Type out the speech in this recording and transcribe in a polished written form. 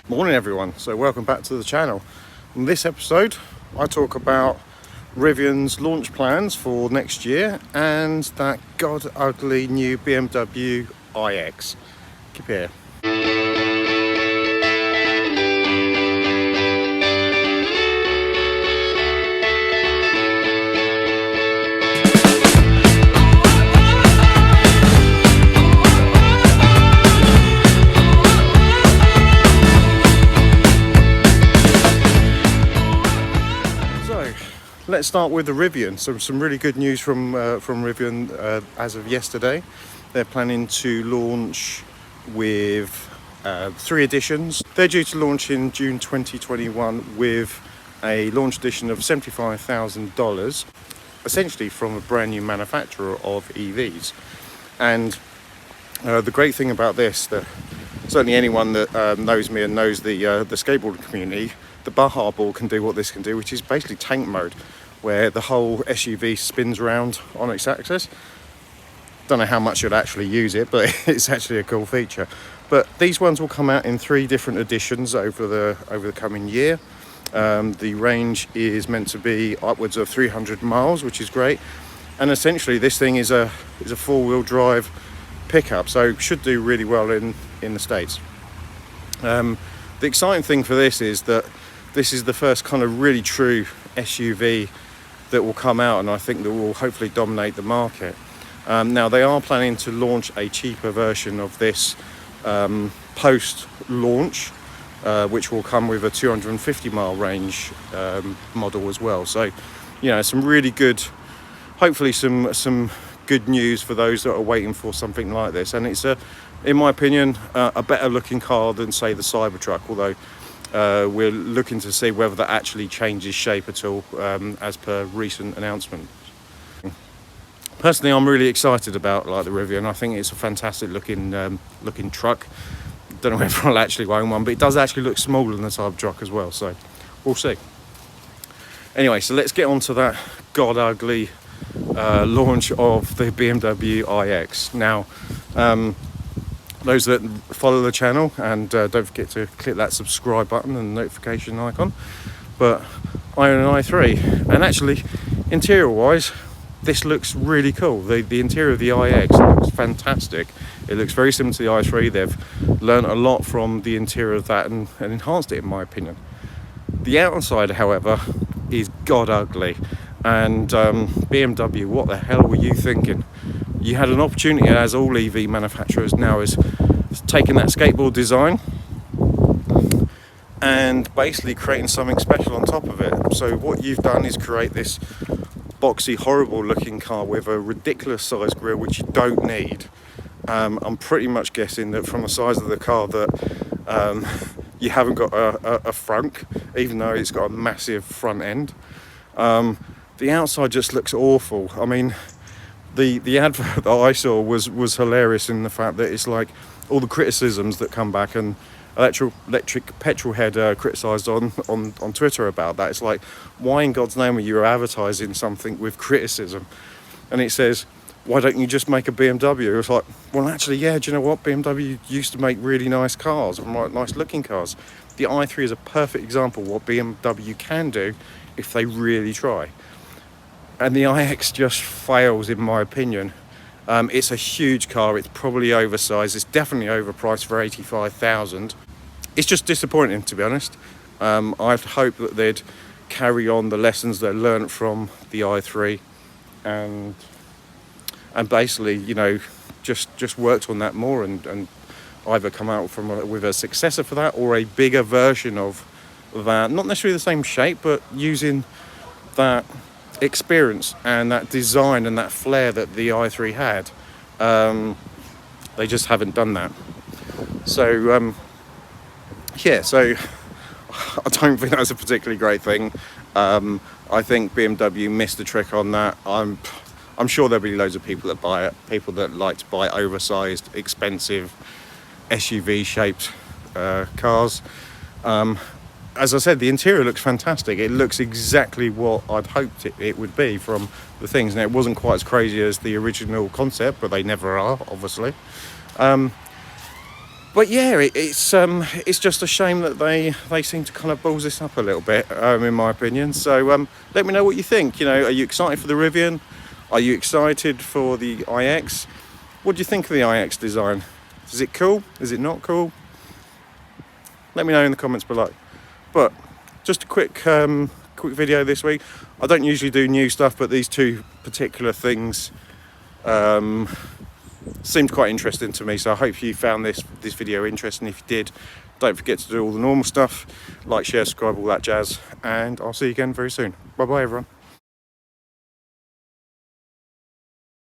Morning everyone, so welcome back to the channel. In this episode I talk about Rivian's launch plans for next year and that god ugly new BMW iX. Keep here. Let's start with the Rivian. So some really good news from Rivian as of yesterday. They're planning to launch with 3 editions. They're due to launch in June 2021 with a launch edition of $75,000, essentially from a brand new manufacturer of EVs. And the great thing about this, that certainly anyone that knows me and knows the skateboarding community, the Baja Ball can do what this can do, which is basically tank mode, where the whole SUV spins around on its axis. Don't know how much you'd actually use it, but it's actually a cool feature. But these ones will come out in 3 different editions over the coming year. The range is meant to be upwards of 300 miles, which is great. And essentially this thing is a 4-wheel drive pickup, so should do really well in the States. The exciting thing for this is that this is the first kind of really true SUV that will come out, and I think that will hopefully dominate the market. Now they are planning to launch a cheaper version of this post-launch, which will come with a 250 mile range model as well. So, you know, some really good, hopefully some good news for those that are waiting for something like this. And it's in my opinion, a better looking car than say the Cybertruck, although we're looking to see whether that actually changes shape at all, as per recent announcements. Personally, I'm really excited about the Rivian. I think it's a fantastic looking truck. Don't know whether I'll actually own one, but it does actually look smaller than the Cybertruck as well, so we'll see. Anyway, so let's get on to that god ugly launch of the BMW iX. Now, those that follow the channel, and don't forget to click that subscribe button and notification icon. But I own an i3, and actually interior wise this looks really cool. The interior of the iX looks fantastic. It looks very similar to the i3. They've learned a lot from the interior of that and enhanced it, in my opinion. The outside, however, is god ugly, and BMW, what the hell were you thinking? You had an opportunity, as all EV manufacturers now, is taking that skateboard design and basically creating something special on top of it. So what you've done is create this boxy, horrible looking car with a ridiculous sized grille, which you don't need. I'm pretty much guessing that from the size of the car that you haven't got a frunk, even though it's got a massive front end. The outside just looks awful. I mean, the advert that I saw was hilarious in the fact that it's like all the criticisms that come back, and electric petrol head criticised on Twitter about that. It's like, why in God's name are you advertising something with criticism? And it says, why don't you just make a BMW? It's like, well actually, yeah, do you know what? BMW used to make really nice cars, nice looking cars. The i3 is a perfect example of what BMW can do if they really try. And the iX just fails, in my opinion. It's a huge car. It's probably oversized. It's definitely overpriced for $85,000. It's just disappointing, to be honest. I'd hope that they'd carry on the lessons they learned from the i3 and basically, you know, just worked on that more and either come out with a successor for that or a bigger version of that. Not necessarily the same shape, but using that experience and that design and that flair that the i3 had. They just haven't done that. So yeah, so I don't think that's a particularly great thing. I think BMW missed the trick on that. I'm sure there'll be loads of people that buy it, people that like to buy oversized, expensive SUV shaped cars. As I said, the interior looks fantastic. It looks exactly what I'd hoped it would be from the things. Now, it wasn't quite as crazy as the original concept, but they never are, obviously. But yeah, it's just a shame that they seem to kind of balls this up a little bit, in my opinion. So let me know what you think. You know, are you excited for the Rivian? Are you excited for the iX? What do you think of the iX design? Is it cool? Is it not cool? Let me know in the comments below. But just a quick video this week. I don't usually do new stuff, but these two particular things seemed quite interesting to me, so I hope you found this video interesting. If you did, don't forget to do all the normal stuff, like, share, subscribe, all that jazz, and I'll see you again very soon. Bye bye everyone.